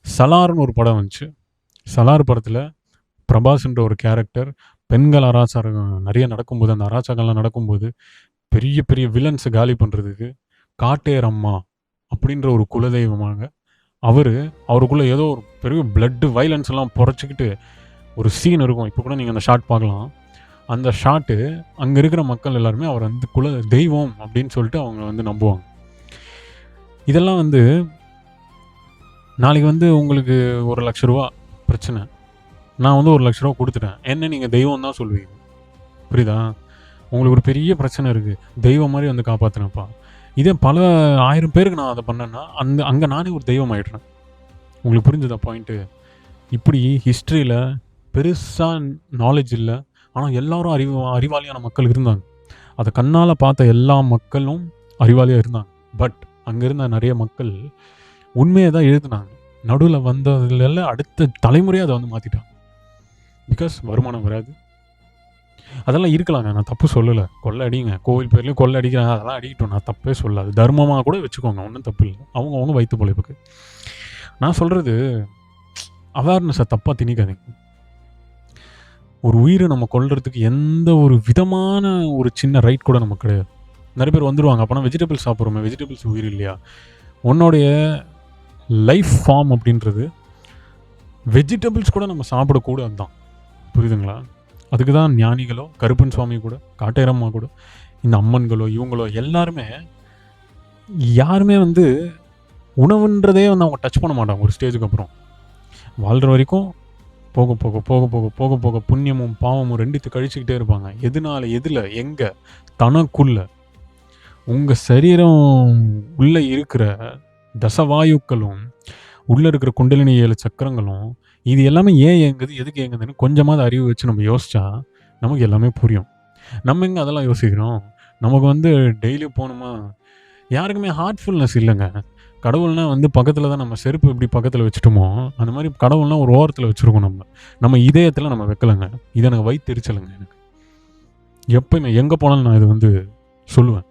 சலார்னு ஒரு படம் வந்துச்சு. சலார் படத்தில் பிரபாஸ்ன்ற ஒரு கேரக்டர் பெண்கள் அராச்சாரம் நிறைய நடக்கும்போது, அந்த அராச்சாரங்கள்லாம் நடக்கும்போது பெரிய பெரிய வில்லன்ஸை காலி பண்ணுறதுக்கு காட்டேர் அம்மா அப்படின்ற ஒரு குலதெய்வமாக அவருக்குள்ளே ஏதோ ஒரு பெரிய பிளட்டு வைலன்ஸ் எல்லாம் புரைச்சிக்கிட்டு ஒரு சீன் இருக்கும். இப்போ கூட நீங்கள் அந்த ஷாட் பார்க்கலாம். அந்த ஷாட்டு அங்கே இருக்கிற மக்கள் எல்லாருமே அவர் வந்து குல தெய்வம் அப்படின்னு சொல்லிட்டு அவங்க வந்து நம்புவாங்க. இதெல்லாம் வந்து நாளைக்கு வந்து உங்களுக்கு 1,00,000 ரூபா பிரச்சனை, நான் வந்து 1,00,000 ரூபா கொடுத்துட்டேன், என்ன நீங்கள் தெய்வம் தான் சொல்லுவீங்க. புரியுதா? உங்களுக்கு ஒரு பெரிய பிரச்சனை இருக்குது, தெய்வம் மாதிரி வந்து காப்பாற்றினப்பா. இதே பல 1000 பேருக்கு நான் அதை பண்ணேன்னா அங்கே நானே ஒரு தெய்வம் ஆகிடுறேன். உங்களுக்கு புரிஞ்சுதா பாயிண்ட்டு? இப்படி ஹிஸ்ட்ரியில் பெருசாக நாலேஜ் இல்லை, ஆனால் எல்லோரும் அறிவாளியான மக்கள் இருந்தாங்க. அதை கண்ணால் பார்த்த எல்லா மக்களும் அறிவாளியாக இருந்தாங்க. பட் அங்கே இருந்த நிறைய மக்கள் உண்மையை தான் எழுதுனாங்க. நடுவில் வந்ததுல அடுத்த தலைமுறையாக அதை வந்து மாற்றிட்டாங்க. பிகாஸ் வருமானம் வராது. அதெல்லாம் இருக்கலாங்க, நான் தப்பு சொல்லலை. கொள்ளை அடிங்க, கோவில் பேர்லேயும் கொள்ளை அடிக்கிறாங்க, அதெல்லாம் அடிக்கட்டும், நான் தப்பே சொல்லாது. தர்மமாக கூட வச்சுக்கோங்க, ஒன்றும் தப்பு இல்லை. அவங்க வயிற்று பொழைப்புக்கு. நான் சொல்கிறது அவேர்னஸை தப்பாக திணிக்காதீங்க. ஒரு உயிரை நம்ம கொல்றதுக்கு எந்த ஒரு விதமான ஒரு சின்ன ரைட் கூட நமக்கு கிடையாது. நிறைய பேர் வந்துடுவாங்க, அப்போனா வெஜிடபிள்ஸ் சாப்பிட்றோமே, வெஜிடபிள்ஸ் உயிர் இல்லையா? உன்னுடைய லைஃப் ஃபார்ம் அப்படின்றது வெஜிடபிள்ஸ் கூட நம்ம சாப்பிடக்கூடாது தான். புரியுதுங்களா? அதுக்கு தான் ஞானிகளோ, கருப்பன் சுவாமி கூட, காட்டேரம்மா கூட, இந்த அம்மன்களோ இவங்களோ எல்லாருமே யாருமே வந்து உணவுன்றதே வந்து அவங்க டச் பண்ண மாட்டாங்க. ஒரு ஸ்டேஜுக்கு அப்புறம் வாழ்கிற வரைக்கும் போக போக போக போக போக போக புண்ணியமும் பாவமும் ரெண்டுத்து கழிச்சுக்கிட்டே இருப்பாங்க. எதனால, எதில், எங்கே? தனக்குள்ள உங்கள் சரீரம் உள்ளே இருக்கிற தசவாயுக்களும் உள்ளே இருக்கிற குண்டலினி 7 சக்கரங்களும் இது எல்லாமே ஏன் இயங்குது, எதுக்கு இயங்குதுன்னு கொஞ்சமாவது அறிவு வச்சு நம்ம யோசிச்சா நமக்கு எல்லாமே புரியும். நம்ம எங்கே அதெல்லாம் யோசிக்கிறோம்? நமக்கு வந்து டெய்லி போகணுமா? யாருக்குமே ஹார்ட்ஃபுல்னஸ் இல்லைங்க. கடவுள்னால் வந்து பக்கத்தில் தான், நம்ம செருப்பு எப்படி பக்கத்தில் வச்சுட்டோமோ அந்த மாதிரி கடவுள்னால் ஒரு ஓரத்தில் வச்சுருக்கோம். நம்ம இதயத்தில் நம்ம வைக்கலைங்க. இது எனக்கு வயிற்றெரிச்சலுங்க. எனக்கு எப்போயுமே எங்கே போனாலும் நான் இது வந்து சொல்லுவேன்.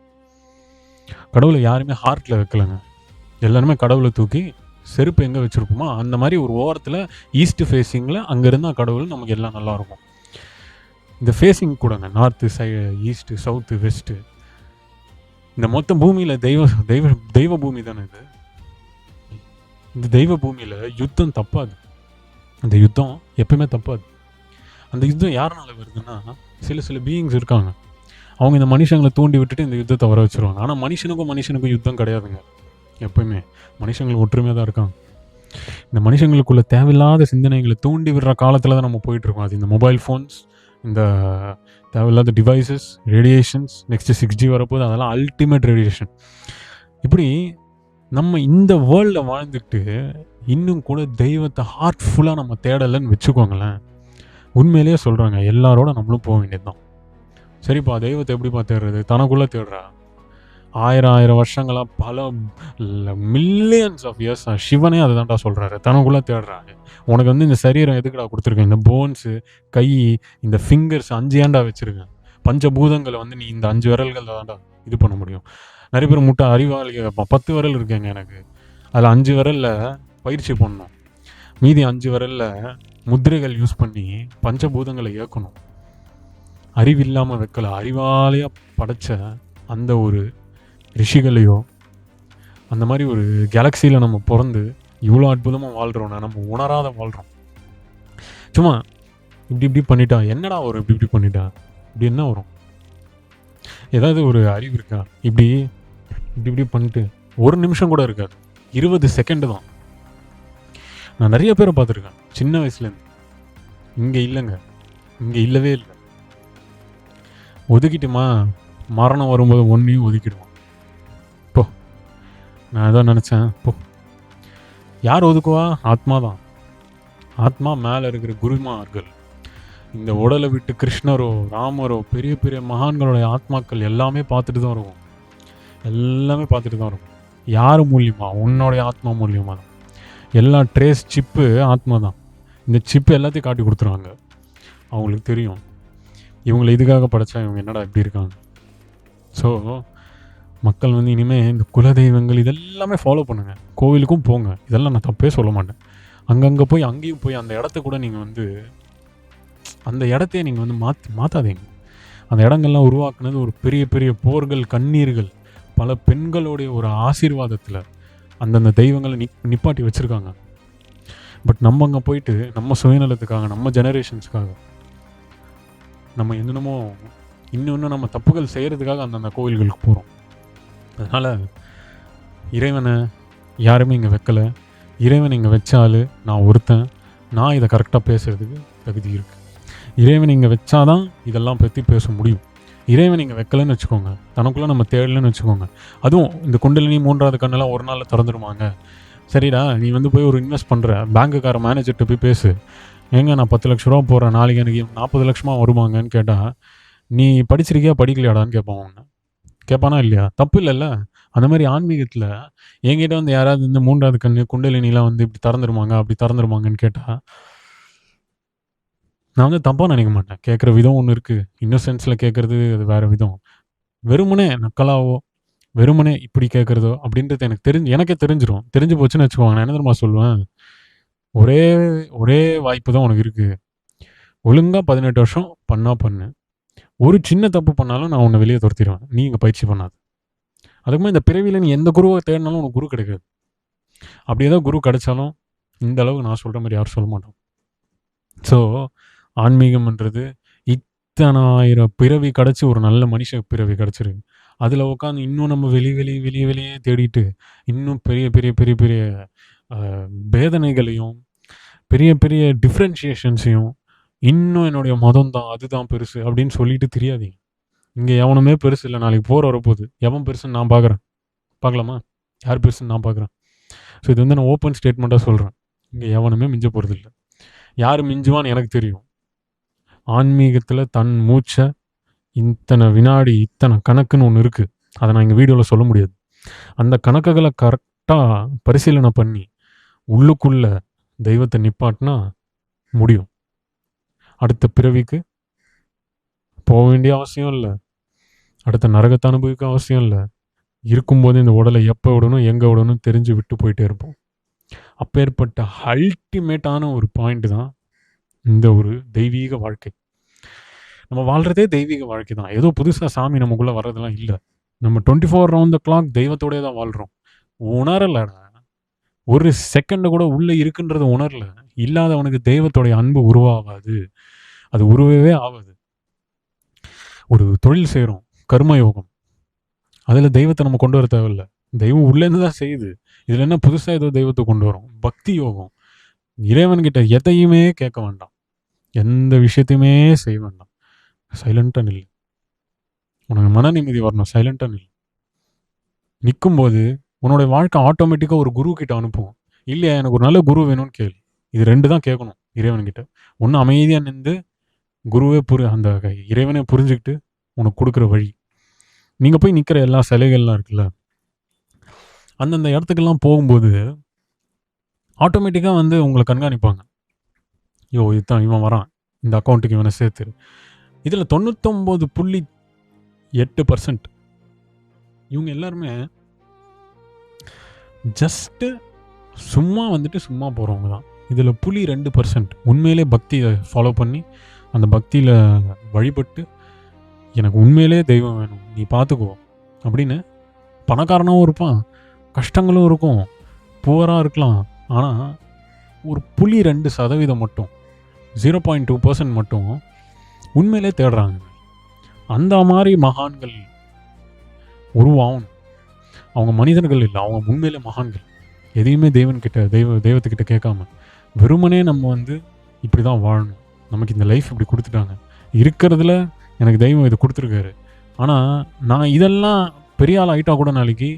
கடவுளை யாருமே ஹார்ட்டில் வைக்கலைங்க. எல்லாருமே கடவுளை தூக்கி செருப்பு எங்கே வச்சுருப்போமோ அந்த மாதிரி ஒரு ஓரத்தில் ஈஸ்ட் ஃபேஸிங்கில் அங்கே இருந்தால் கடவுள் நமக்கு எல்லாம் நல்லாயிருக்கும். இந்த ஃபேஸிங் கூடங்க, நார்த்து, ஈஸ்ட்டு, சவுத்து, வெஸ்ட்டு, இந்த மொத்த பூமியில் தெய்வ பூமி தானே இது. இந்த தெய்வ பூமியில் யுத்தம் தப்பாது. அந்த யுத்தம் எப்பயுமே தப்பாது. அந்த யுத்தம் யாருனால வருதுன்னா சில பீயிங்ஸ் இருக்காங்க, அவங்க இந்த மனுஷங்களை தூண்டி விட்டுட்டு இந்த யுத்தத்தை வர வச்சுருவாங்க. ஆனால் மனுஷனுக்கும் யுத்தம் கிடையாதுங்க. எப்பயுமே மனுஷங்கள் ஒற்றுமையாக தான் இருக்காங்க. இந்த மனுஷங்களுக்குள்ள தேவையில்லாத சிந்தனைகளை தூண்டி விடுற காலத்தில் தான் நம்ம போயிட்டுருக்கோம். அது இந்த மொபைல் ஃபோன்ஸ், இந்த தேவையில்லாத டிவைசஸ், ரேடியேஷன்ஸ், நெக்ஸ்ட்டு 6G வரப்போது, அதெல்லாம் அல்டிமேட் ரேடியேஷன். இப்படி நம்ம இந்த வேர்ல்டில் வாழ்ந்துட்டு இன்னும் கூட தெய்வத்தை ஹார்ட்ஃபுல்லாக நம்ம தேடலைன்னு வச்சுக்கோங்களேன், உண்மையிலேயே சொல்கிறாங்க எல்லாரோட நம்மளும் போக வேண்டியது தான். சரிப்பா, தெய்வத்தை எப்படிப்பா தேடுறது? தனக்குள்ளே தேடுறா. 1000 வருஷங்களாக பல மில்லியன்ஸ் ஆஃப் இயர்ஸாக சிவனே அதை தான்டா சொல்கிறாரு, தனக்குள்ளே தேடுறாங்க. உனக்கு வந்து இந்த சரீரம் எதுக்குடா கொடுத்துருக்கேன்? இந்த போன்ஸு, கை, இந்த ஃபிங்கர்ஸ் 5 ஏன்டா வச்சுருக்கேன்? பஞ்சபூதங்களை வந்து நீ இந்த 5 விரல்கள் தான்டா இது பண்ண முடியும். நிறைய பேர் முட்டை அறிவாளி, 10 விரல் இருக்கேங்க எனக்கு, அதில் 5 விரலில் பயிற்சி பண்ணணும், மீதி 5 விரலில் முத்திரைகள் யூஸ் பண்ணி பஞ்சபூதங்களை இயக்கணும். அறிவில்லாமல் வைக்கல, அறிவாலையாக படைச்ச அந்த ஒரு ரிஷிகளையோ அந்த மாதிரி ஒரு கேலக்சியில் நம்ம பிறந்து இவ்வளோ அற்புதமாக வாழ்கிறோன்னா நம்ம உணராத வாழ்கிறோம். சும்மா இப்படி இப்படி பண்ணிட்டா என்னடா வரும், இப்படி இப்படி பண்ணிட்டா இப்படி என்ன வரும்? ஏதாவது ஒரு அறிவு இருக்கா? இப்படி இப்படி இப்படி பண்ணிட்டு ஒரு நிமிஷம் கூட இருக்காது, 20 செகண்டு தான். நான் நிறைய பேரை பார்த்துருக்கேன் சின்ன வயசுலேருந்து. இங்கே இல்லைங்க, இங்கே இல்லவே இல்லை. ஒதுக்கிட்டுமா மரணம் வரும்போது ஒன்றையும் ஒதுக்கிடுவான். போ, நான் ஏதோ நினச்சேன் போ. யார் ஒதுக்குவா? ஆத்மா தான். ஆத்மா மேலே இருக்கிற குருமார்கள், இந்த உடலை விட்டு கிருஷ்ணரோ ராமரோ பெரிய பெரிய மகான்களுடைய ஆத்மாக்கள் எல்லாமே பார்த்துட்டு தான் இருக்கும். எல்லாமே பார்த்துட்டு தான் இருக்கும். யார் மூலியமா? உன்னுடைய ஆத்மா மூலியமாக தான். எல்லா ட்ரேஸ் சிப்பு ஆத்மா தான். இந்த சிப்பு எல்லாத்தையும் காட்டி கொடுத்துருவாங்க. அவங்களுக்கு தெரியும் இவங்களை இதுக்காக படைச்சா இவங்க என்னடா இப்படி இருக்காங்க. ஸோ மக்கள் வந்து இனிமேல் இந்த குலதெய்வங்கள் இதெல்லாமே ஃபாலோ பண்ணுங்கள். கோவிலுக்கும் போங்க, இதெல்லாம் நான் தப்பே சொல்ல மாட்டேன். அங்கங்கே போய் அங்கேயும் போய் அந்த இடத்த கூட நீங்கள் வந்து அந்த இடத்தையே நீங்கள் வந்து மாற்றாதீங்க. அந்த இடங்கள்லாம் உருவாக்குனது ஒரு பெரிய பெரிய போர்கள், கண்ணீர்கள், பல பெண்களுடைய ஒரு ஆசீர்வாதத்தில் அந்தந்த தெய்வங்களை நிப்பாட்டி வச்சுருக்காங்க. பட் நம்ம அங்கே போயிட்டு நம்ம சுயநலத்துக்காக, நம்ம ஜெனரேஷன்ஸுக்காக, நம்ம என்னென்னமோ இன்னும் நம்ம தப்புகள் செய்கிறதுக்காக அந்தந்த கோவில்களுக்கு போகிறோம். அதனால் இறைவனை யாருமே இங்கே வைக்கலை. இறைவன் இங்கே வச்சாலும் நான் ஒருத்தன், நான் இதை கரெக்டாக பேசுகிறதுக்கு தகுதி இருக்குது. இறைவன் இங்கே வச்சாதான் இதெல்லாம் பற்றி பேச முடியும். இறைவன் இங்கே வைக்கலன்னு வச்சுக்கோங்க, தனக்குள்ளே நம்ம தேடலன்னு வச்சுக்கோங்க. அதுவும் இந்த குண்டலினி 3வது கண்ணெல்லாம் ஒரு நாளில் திறந்துடுவாங்க. சரிடா, நீ வந்து போய் ஒரு இன்வெஸ்ட் பண்ணுற பேங்க்குக்கார மேனேஜர்கிட்ட போய் பேசு, ஏங்க நான் 10 லட்ச ரூபா போடுறேன், நாளைக்கு எனக்கு 40 லட்சமாக வருவாங்கன்னு கேட்டால், நீ படிச்சிருக்கியா படிக்கலையாடான்னு கேட்பான். அவங்க கேட்பானா இல்லையா? தப்பு இல்லைல்ல. அந்த மாதிரி ஆன்மீகத்தில் என்கிட்ட வந்து யாராவது இந்த 3வது கண்ணு குண்டலினிலாம் வந்து இப்படி திறந்துருவாங்க அப்படி திறந்துருவாங்கன்னு கேட்டால் நான் வந்து தப்பாக நினைக்க மாட்டேன். கேட்குற விதம் ஒன்று இருக்குது, இன்னொசென்ஸில் கேட்குறது அது வேறு விதம். வெறுமனே நக்கலாவோ வெறுமனே இப்படி கேட்குறதோ அப்படின்றது எனக்கே தெரிஞ்சிடும். தெரிஞ்சு போச்சுன்னு வச்சுக்கோங்க, நான் என்ன தெரியுமா சொல்லுவேன், ஒரே வாய்ப்பு தான் உனக்கு இருக்குது. ஒழுங்காக 18 வருஷம் பண்ணு. ஒரு சின்ன தப்பு பண்ணாலும் நான் உன்னை வெளியே துரத்திடுவேன், நீ இங்கே பயிற்சி பண்ணாது. அதுக்குமே இந்த பிறவியில் நீ எந்த குருவை தேடினாலும் உனக்கு குரு கிடைக்காது. அப்படி ஏதோ குரு கிடைச்சாலும் இந்த அளவுக்கு நான் சொல்கிற மாதிரி யாரும் சொல்ல மாட்டோம். ஸோ ஆன்மீகம்ன்றது இத்தனாயிரம் பிறவி கிடச்சி ஒரு நல்ல மனுஷ பிறவி கிடச்சிருக்கு. அதில் உட்காந்து இன்னும் நம்ம வெளியே தேடிட்டு இன்னும் பெரிய பெரிய பெரிய பெரிய வேதனைகளையும் பெரிய பெரிய டிஃப்ரென்ஷியேஷன்ஸையும் இன்னும் என்னுடைய மதம் தான் அதுதான் பெருசு அப்படின்னு சொல்லிட்டு தெரியாதீங்க. இங்கே எவனுமே பெருசு இல்லை. நாளைக்கு போர் வரப்போகுது, எவன் பெருசுன்னு நான் பார்க்குறேன். பார்க்கலாமா? யார் பெருசுன்னு நான் பார்க்குறேன். ஸோ இது வந்து நான் ஓப்பன் ஸ்டேட்மெண்ட்டாக சொல்கிறேன். இங்கே எவனுமே மிஞ்ச போகிறது இல்லை. யார் மிஞ்சுவான்னு எனக்கு தெரியும். ஆன்மீகத்தில் தன் மூச்சை இத்தனை வினாடி இத்தனை கணக்குன்னு ஒன்று இருக்குது. அதை நான் இங்கே வீடியோவில் சொல்ல முடியாது. அந்த கணக்குகளை கரெக்டாக பரிசீலனை பண்ணி உள்ளுக்குள்ள தெய்வத்தை நிப்பாட்டினா முடியும். அடுத்த பிறவிக்கு போக வேண்டிய அவசியம் இல்லை, அடுத்த நரகத்தை அனுபவிக்க அவசியம் இல்லை. இருக்கும்போது இந்த உடலை எப்போ விடணும் எங்கே விடணும் தெரிஞ்சு விட்டு போயிட்டே இருப்போம். அப்பேற்பட்ட அல்டிமேட்டான ஒரு பாயிண்ட் தான் இந்த ஒரு தெய்வீக வாழ்க்கை. நம்ம வாழ்கிறதே தெய்வீக வாழ்க்கை தான். ஏதோ புதுசாக சாமி நமக்குள்ளே வர்றதெல்லாம் இல்லை. நம்ம 24 ரவுண்ட் த கிளாக் தெய்வத்தோடே தான் வாழ்கிறோம். உணரலடா, ஒரு செகண்டு கூட உள்ளே இருக்குன்றது உணரல. இல்லாதவனுக்கு தெய்வத்தோடைய அன்பு உருவாகாது, அது உருவவே ஆகாது. ஒரு தொழில் செய்கிறோம், கர்மயோகம், அதில் தெய்வத்தை நம்ம கொண்டு வர தேவையில்லை. தெய்வம் உள்ளேருந்து தான் செய்யுது. இதில் என்ன புதுசாக ஏதோ தெய்வத்தை கொண்டு வரும்? பக்தி யோகம், இறைவன்கிட்ட எதையுமே கேட்க வேண்டாம், எந்த விஷயத்தையுமே செய்ய வேண்டாம். சைலண்ட்டாக நில். உனக்கு மன நிம்மதி வரணும், சைலண்ட்டாக நில். நிற்கும்போது உன்னோட வாழ்க்கை ஆட்டோமேட்டிக்காக ஒரு குரு கிட்ட அனுப்பும். இல்லையா, எனக்கு ஒரு நல்ல குரு வேணும்னு கேளு. இது 2 தான் கேட்கணும் இறைவன்கிட்ட. ஒன்று அமைதியாக நின்று குருவே அந்த இறைவனை புரிஞ்சுக்கிட்டு உனக்கு கொடுக்குற வழி. நீங்கள் போய் நிற்கிற எல்லா சிலைகள்லாம் இருக்குல்ல, அந்தந்த இடத்துக்கெல்லாம் போகும்போது ஆட்டோமேட்டிக்காக வந்து உங்களை கண்காணிப்பாங்க. இதுதான் இவன் வரான், இந்த அக்கௌண்ட்டுக்கு இவனை சேர்த்து. இதில் 99.8% இவங்க எல்லாருமே ஜஸ்ட்டு சும்மா வந்துட்டு சும்மா போகிறவங்க தான். இதில் 2% உண்மையிலே பக்தியை ஃபாலோ பண்ணி அந்த பக்தியில் வழிபட்டு எனக்கு உண்மையிலே தெய்வம் வேணும், நீ பார்த்துக்கோ அப்படின்னு. பணக்காரனாகவும் இருப்பான், கஷ்டங்களும் இருக்கும், புவராக இருக்கலாம். ஆனால் ஒரு 0.2% மட்டும், 0.2% மட்டும் உண்மையிலே தேடுறாங்க. அந்த மாதிரி மகான்கள் உருவாகணும். அவங்க மனிதர்கள் இல்லை, அவங்க உண்மையிலே மகான்கள். எதையுமே தெய்வத்துக்கிட்ட கேட்காம வெறுமனே நம்ம வந்து இப்படி தான் வாழணும், நமக்கு இந்த லைஃப் இப்படி கொடுத்துட்டாங்க, இருக்கிறதுல எனக்கு தெய்வம் இதை கொடுத்துருக்காரு, ஆனால் நான் இதெல்லாம் பெரிய ஆள் ஆகிட்டா கூட நாளைக்கு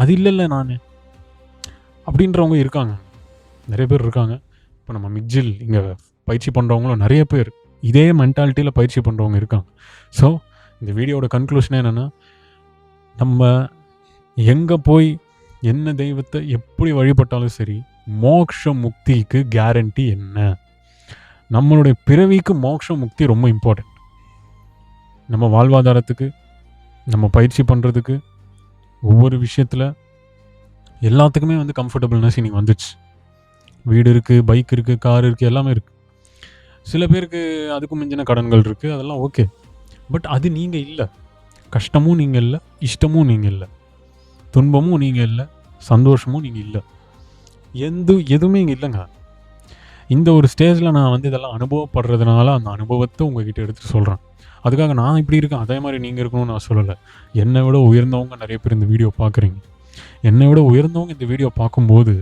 அது இல்லைல்ல நான் அப்படின்றவங்க இருக்காங்க, நிறைய பேர் இருக்காங்க. இப்போ நம்ம மிக்ஜில் இங்கே பயிற்சி பண்ணுறவங்களும் நிறைய பேர் இதே மென்டாலிட்டியில் பயிற்சி பண்ணுறவங்க இருக்காங்க. ஸோ இந்த வீடியோட கன்க்ளூஷனே என்னென்னா, நம்ம எங்கே போய் என்ன தெய்வத்தை எப்படி வழிபட்டாலும் சரி, மோக்ஷ முக்திக்கு கேரண்டி என்ன? நம்மளுடைய பிறவிக்கு மோக்ஷ முக்தி ரொம்ப இம்பார்ட்டன்ட். நம்ம வாழ்வாதாரத்துக்கு, நம்ம பயிற்சி பண்ணுறதுக்கு, ஒவ்வொரு விஷயத்தில் எல்லாத்துக்குமே வந்து கம்ஃபர்டபுள்னஸ் இன்னைக்கு வந்துச்சு. வீடு இருக்குது, பைக் இருக்குது, கார் இருக்குது, எல்லாமே இருக்குது. சில பேருக்கு அதுக்கும் மிஞ்சின கடன்கள் இருக்குது, அதெல்லாம் ஓகே. பட் அது நீங்கள் இல்லை. கஷ்டமும் நீங்கள் இல்லை, இஷ்டமும் நீங்கள் இல்லை, துன்பமும் நீங்கள் இல்லை, சந்தோஷமும் நீங்கள் இல்லை, எதுவுமே இங்கே இல்லைங்க. இந்த ஒரு ஸ்டேஜில் நான் வந்து இதெல்லாம் அனுபவப்படுறதுனால அந்த அனுபவத்தை உங்ககிட்ட எடுத்துகிட்டு சொல்கிறேன். அதுக்காக நான் இப்படி இருக்கேன் அதே மாதிரி நீங்கள் இருக்கணும்னு நான் சொல்லலை. என்னை விட உயர்ந்தவங்க நிறைய பேர் இந்த வீடியோ பார்க்குறீங்க. என்னை விட உயர்ந்தவங்க இந்த வீடியோ பார்க்கும்போது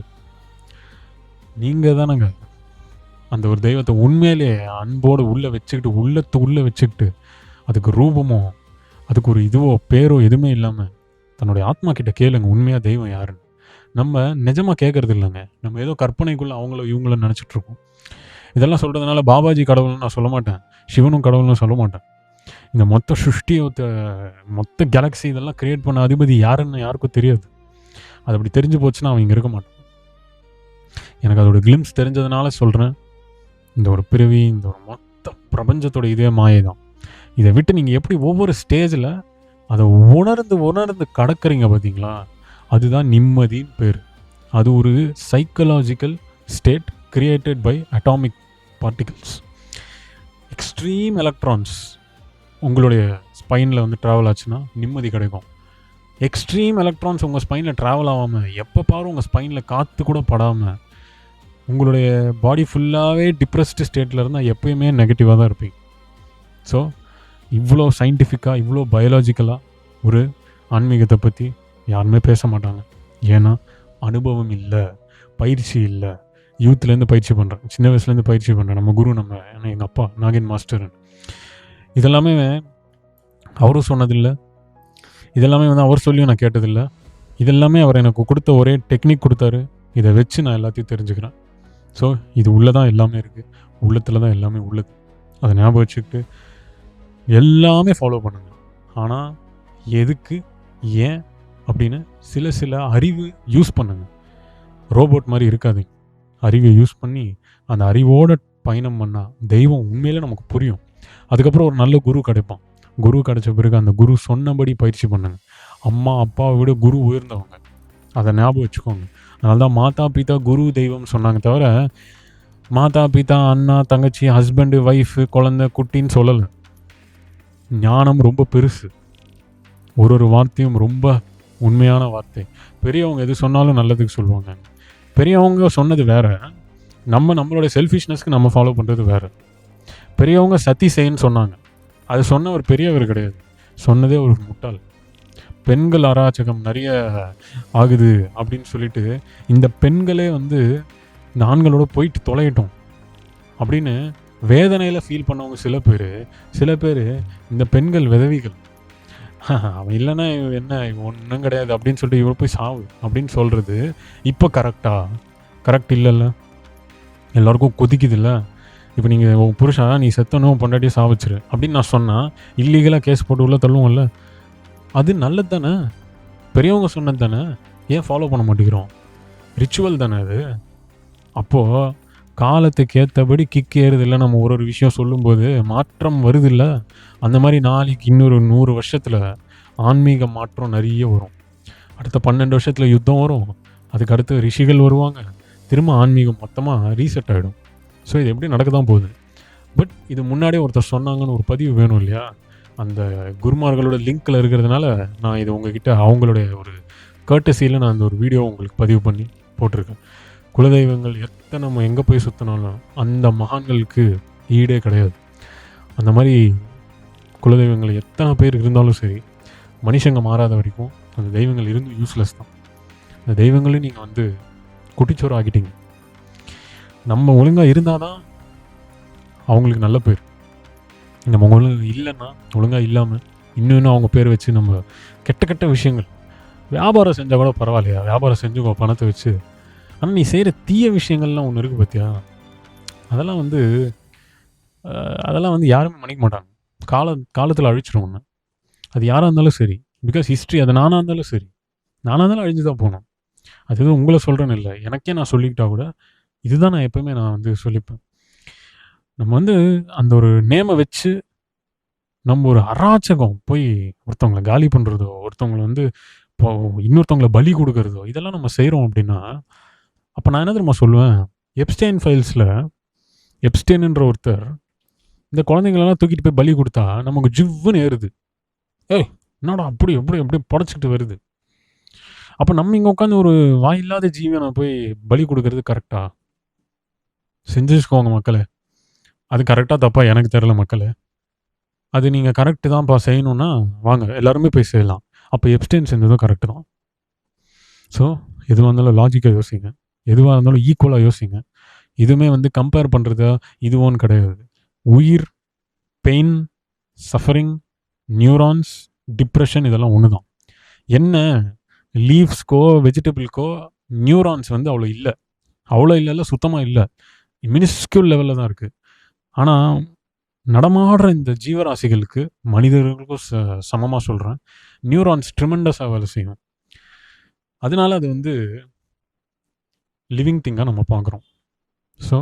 நீங்கள் தானங்க அந்த ஒரு தெய்வத்தை உண்மையிலே அன்போடு உள்ளே வச்சுக்கிட்டு அதுக்கு ரூபமோ, அதுக்கு ஒரு இதுவோ பேரோ எதுவுமே இல்லாமல் தன்னுடைய ஆத்மா கிட்ட கேளுங்க, உண்மையாக தெய்வம் யாருன்னு. நம்ம நிஜமாக கேட்குறது இல்லைங்க, நம்ம ஏதோ கற்பனைக்குள்ளே அவங்கள இவங்கள நினச்சிட்ருக்கோம். இதெல்லாம் சொல்கிறதுனால பாபாஜி கடவுள்னு நான் சொல்ல மாட்டேன், சிவனும் கடவுள்னு சொல்ல மாட்டேன். இந்த மொத்த சுஷ்டியை மொத்த கேலக்ஸி இதெல்லாம் க்ரியேட் பண்ண அதிபதி யாருன்னு யாருக்கும் தெரியாது. அது அப்படி தெரிஞ்சு போச்சுன்னா அவன் இங்கே இருக்க மாட்டான். எனக்கு அதோட கிளிம்ஸ் தெரிஞ்சதுனால சொல்கிறேன், இந்த ஒரு பிறவி, இந்த ஒரு மொத்த பிரபஞ்சத்தோட இதே மாயை தான். இதை விட்டு நீங்கள் எப்படி ஒவ்வொரு ஸ்டேஜில் அதை உணர்ந்து கடக்கிறீங்க பார்த்தீங்களா, அதுதான் நிம்மதின்னு பேர். அது ஒரு psychological state created by atomic particles. Extreme electrons உங்களுடைய ஸ்பைனில் வந்து ட்ராவல் ஆச்சுன்னா நிம்மதி கிடைக்கும். எக்ஸ்ட்ரீம் எலக்ட்ரான்ஸ் உங்கள் ஸ்பைனில் ட்ராவல் ஆகாமல், எப்போ பாரு உங்கள் ஸ்பைனில் காற்று கூட படாமல், உங்களுடைய பாடி ஃபுல்லாகவே டிப்ரெஸ்டு ஸ்டேட்டில் இருந்தால் எப்பயுமே நெகட்டிவாக தான் இருப்பீங்க. ஸோ இவ்வளோ சயின்டிஃபிக்காக, இவ்வளோ பயாலஜிக்கலாக ஒரு ஆன்மீகத்தை பற்றி யாருமே பேச மாட்டாங்க. ஏன்னா அனுபவம் இல்லை, பயிற்சி இல்லை. யூத்லேருந்து பயிற்சி பண்ணுறேன், சின்ன வயசுலேருந்து பயிற்சி பண்ணுறேன். நம்ம குரு ஏன்னா எங்கள் அப்பா நாகின் மாஸ்டர். இதெல்லாமே அவரும் சொன்னதில்லை, இதெல்லாமே வந்து அவர் சொல்லியும் நான் கேட்டதில்லை. இதெல்லாமே அவர் எனக்கு கொடுத்த ஒரே டெக்னிக் கொடுத்தாரு, இதை வச்சு நான் எல்லாத்தையும் தெரிஞ்சுக்கிறேன். ஸோ இது உள்ளே தான் எல்லாமே இருக்குது, உள்ளத்தில் தான் எல்லாமே உள்ளது. அதை ஞாபகம் வச்சுக்கிட்டு எல்லாமே ஃபாலோ பண்ணுங்க. ஆனால் எதுக்கு, ஏன் அப்படின்னு சில அறிவு யூஸ் பண்ணுங்க. ரோபோட் மாதிரி இருக்காதீங்க. அறிவை யூஸ் பண்ணி அந்த அறிவோடு பயணம் பண்ணால் தெய்வம் உண்மையிலே நமக்கு புரியும். அதுக்கப்புறம் ஒரு நல்ல குரு கிடைப்பான். குரு கிடைச்ச பிறகு அந்த குரு சொன்னபடி பயிற்சி பண்ணுங்க. அம்மா அப்பாவை விட குரு உயர்ந்தவங்க, அதை ஞாபகம் வச்சுக்கோங்க. அதனால தான் மாதா பிதா குரு தெய்வம் சொன்னாங்க தவிர மாதா பிதா அண்ணா தங்கச்சி ஹஸ்பண்டு ஒய்ஃபு குழந்தை குட்டின்னு சொல்லலை. ஞானம் ரொம்ப பெருசு, ஒரு வார்த்தையும் ரொம்ப உண்மையான வார்த்தை. பெரியவங்க எது சொன்னாலும் நல்லதுக்கு சொல்லுவாங்க. பெரியவங்க சொன்னது வேறு, நம்மளோட செல்ஃபிஷ்னஸ்க்கு நம்ம ஃபாலோ பண்ணுறது வேறு. பெரியவங்க சத்தி செய்ன்னு சொன்னாங்க, அது சொன்ன ஒரு பெரியவர் கிடையாது, சொன்னதே ஒரு முட்டாள். பெண்கள் அராஜகம் நிறைய ஆகுது அப்படின்னு சொல்லிட்டு இந்த பெண்களே வந்து இந்த ஆண்களோட போயிட்டு தொலையிட்டோம் அப்படின்னு வேதனையில் ஃபீல் பண்ணவங்க சில பேர் இந்த பெண்கள் விதவிகள், அவன் இல்லைன்னா என்ன ஒன்றும் கிடையாது அப்படின்னு சொல்லிட்டு இவ்வளோ போய் சாவு அப்படின்னு சொல்கிறது இப்போ கரெக்ட் இல்லைல்ல? எல்லாருக்கும் கொதிக்குது இல்லை? இப்போ நீங்கள் உன் புருஷா நீ செத்தனும் பொண்டாட்டியே சாவிச்சிரு அப்படின்னு நான் சொன்னால் இல்லீகலாக கேஸ் போட்டு உள்ள தள்ளுவோம்ல. அது நல்லது தானே, பெரியவங்க சொன்னது தானே, ஏன் ஃபாலோ பண்ண மாட்டேங்கிறோம்? ரிச்சுவல் தானே அது. அப்போது காலத்துக்கு ஏற்றபடி கிக் ஏறுது இல்லை, நம்ம ஒரு விஷயம் சொல்லும்போது மாற்றம் வருது இல்லை? அந்த மாதிரி நாளைக்கு இன்னொரு 100 வருஷத்தில் ஆன்மீக மாற்றம் நிறைய வரும். அடுத்த 12 வருஷத்தில் யுத்தம் வரும், அதுக்கு அடுத்து ரிஷிகள் வருவாங்க, திரும்ப ஆன்மீகம் மொத்தமாக ரீசெட் ஆகிடும். ஸோ இது எப்படி நடக்க தான் போகுது. பட் இது முன்னாடியே ஒருத்தர் சொன்னாங்கன்னு ஒரு பதிவு வேணும் இல்லையா? அந்த குருமார்களோட லிங்க்கில் இருக்கிறதுனால நான் இது உங்ககிட்ட அவங்களுடைய ஒரு கர்ட்டசியில் நான் அந்த ஒரு வீடியோ உங்களுக்கு பதிவு பண்ணி போட்டிருக்கேன். குலதெய்வங்கள் எத்தனை நம்ம எங்கே போய் சுற்றினாலும் அந்த மகான்களுக்கு ஈடே கிடையாது. அந்த மாதிரி குலதெய்வங்கள் எத்தனை பேர் இருந்தாலும் சரி, மனுஷங்க மாறாத வரைக்கும் அந்த தெய்வங்கள் இருந்து யூஸ்லெஸ் தான். அந்த தெய்வங்களையும் நீங்கள் வந்து குட்டிச்சோறு ஆக்கிட்டீங்க. நம்ம ஒழுங்காக இருந்தால் தான் அவங்களுக்கு நல்ல பேர். நம்ம ஒழுங்காக இல்லைன்னா, ஒழுங்காக இல்லாமல் இன்னும் அவங்க பேர் வச்சு நம்ம கெட்ட கெட்ட விஷயங்கள், வியாபாரம் செஞ்சால் கூட பரவாயில்லையா, வியாபாரம் செஞ்சுக்கோ பணத்தை வச்சு. ஆனால் நீ செய்கிற தீய விஷயங்கள்லாம் ஒன்று இருக்குது பார்த்தியா, அதெல்லாம் வந்து யாருமே மன்னிக்க மாட்டாங்க. காலத்தில் அழிச்சிடும் ஒன்று. அது யாராக இருந்தாலும் சரி, பிகாஸ் ஹிஸ்ட்ரி, அது நானாக இருந்தாலும் சரி, நானாக இருந்தாலும் அழிஞ்சு தான் போகணும். அது எதுவும் உங்களை சொல்கிறேன்னு இல்லை, எனக்கே நான் சொல்லிக்கிட்டா கூட இதுதான் நான் எப்போவுமே நான் வந்து சொல்லிப்பேன். நம்ம வந்து அந்த ஒரு நேமை வச்சு நம்ம ஒரு அராச்சகம் போய் ஒருத்தவங்களை காலி பண்ணுறதோ, ஒருத்தவங்களை வந்து இப்போ இன்னொருத்தவங்களை பலி கொடுக்கறதோ, இதெல்லாம் நம்ம செய்கிறோம் அப்படின்னா, அப்போ நான் என்ன தெரியுமா சொல்லுவேன், எப்ஸ்டைன் ஃபைல்ஸில் எப்ஸ்டைன்ன்ற ஒருத்தர் இந்த குழந்தைங்களெல்லாம் தூக்கிட்டு போய் பலி கொடுத்தா நமக்கு ஜிவ்வுன்னு ஏறுது. ஏய் என்னடா அப்படி எப்படி எப்படி புடச்சிக்கிட்டு வருது. அப்போ நம்ம இங்கே உட்காந்து ஒரு வாயில்லாத ஜீவனை போய் பலி கொடுக்கறது கரெக்டா? செஞ்சு வச்சுக்கோங்க மக்களே. அது கரெக்டாக தப்பா எனக்கு தெரில மக்களே. அது நீங்கள் கரெக்டு தான்ப்பா செய்யணுன்னா வாங்க எல்லாருமே போய் செய்யலாம். அப்போ எப்ஸ்டைன் செஞ்சதும் கரெக்டு தான். ஸோ எதுவாக இருந்தாலும் லாஜிக்காக யோசிங்க, எதுவாக இருந்தாலும் ஈக்குவலாக யோசிங்க. இதுவுமே வந்து கம்பேர் பண்ணுறதா இதுவோன்னு கிடையாது. உயிர், பெயின், சஃபரிங், நியூரான்ஸ், டிப்ரெஷன் இதெல்லாம் ஒன்று தான். என்ன லீவ்ஸ்க்கோ வெஜிடபிள்க்கோ நியூரான்ஸ் வந்து அவ்வளோ இல்லை, சுத்தமாக இல்லை, மினிஸ்கியூல் லெவலில் தான் இருக்குது. ஆனால் நடமாடுற இந்த ஜீவராசிகளுக்கு, மனிதர்களுக்கும் சமமாக சொல்கிறேன், நியூரான்ஸ் ட்ரிமெண்டஸாக வேலை செய்யும். அதனால அது வந்து லிவிங் திங்காக நம்ம பார்க்குறோம். ஸோ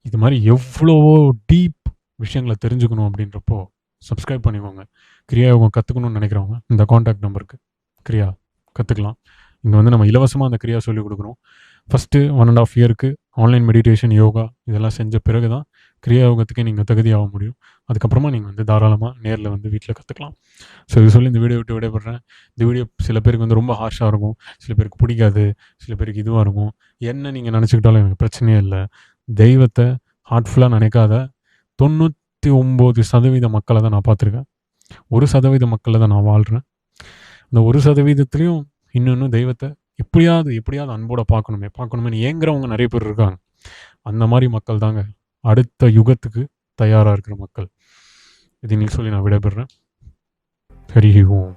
இது மாதிரி எவ்வளவோ டீப் விஷயங்களை தெரிஞ்சுக்கணும் அப்படின்றப்போ சப்ஸ்கிரைப் பண்ணிக்கோங்க. கிரியா யோகம் கற்றுக்கணும்னு நினைக்கிறவங்க இந்த காண்டாக்ட் நம்பருக்கு கிரியா கற்றுக்கலாம். இங்கே வந்து நம்ம இலவசமாக அந்த கிரியா சொல்லிக் கொடுக்குறோம். ஃபஸ்ட்டு 1.5 இயருக்கு ஆன்லைன் மெடிடேஷன், யோகா இதெல்லாம் செஞ்ச பிறகு தான் கிரியா யோகத்துக்கே நீங்கள் தகுதியாக முடியும். அதுக்கப்புறமா நீங்கள் வந்து தாராளமாக நேரில் வந்து வீட்டில் கற்றுக்கலாம். ஸோ இது சொல்லி இந்த வீடியோ விட்டு விடைபெறேன். இந்த வீடியோ சில பேருக்கு வந்து ரொம்ப ஹார்ஷாக இருக்கும், சில பேருக்கு பிடிக்காது, சில பேருக்கு இதுவாக இருக்கும். என்ன நீங்கள் நினச்சிக்கிட்டாலும் எனக்கு பிரச்சனையே இல்லை. தெய்வத்தை ஹார்ட்ஃபுல்லாக நினைக்காத 99% மக்களை தான் நான் பார்த்துருக்கேன். 1% மக்களில் தான் நான் வாழ்கிறேன். இந்த 1%த்துலேயும் இன்னும் தெய்வத்தை எப்படியாவது அன்போட பார்க்கணுமேனு ஏங்குறவங்க நிறைய பேர் இருக்காங்க. அந்த மாதிரி மக்கள் தாங்க அடுத்த யுகத்துக்கு தயாராக இருக்கிற மக்கள். இது இன்னைக்கு சொல்லி நான் விடைபெறேன். ஹரி ஓம்.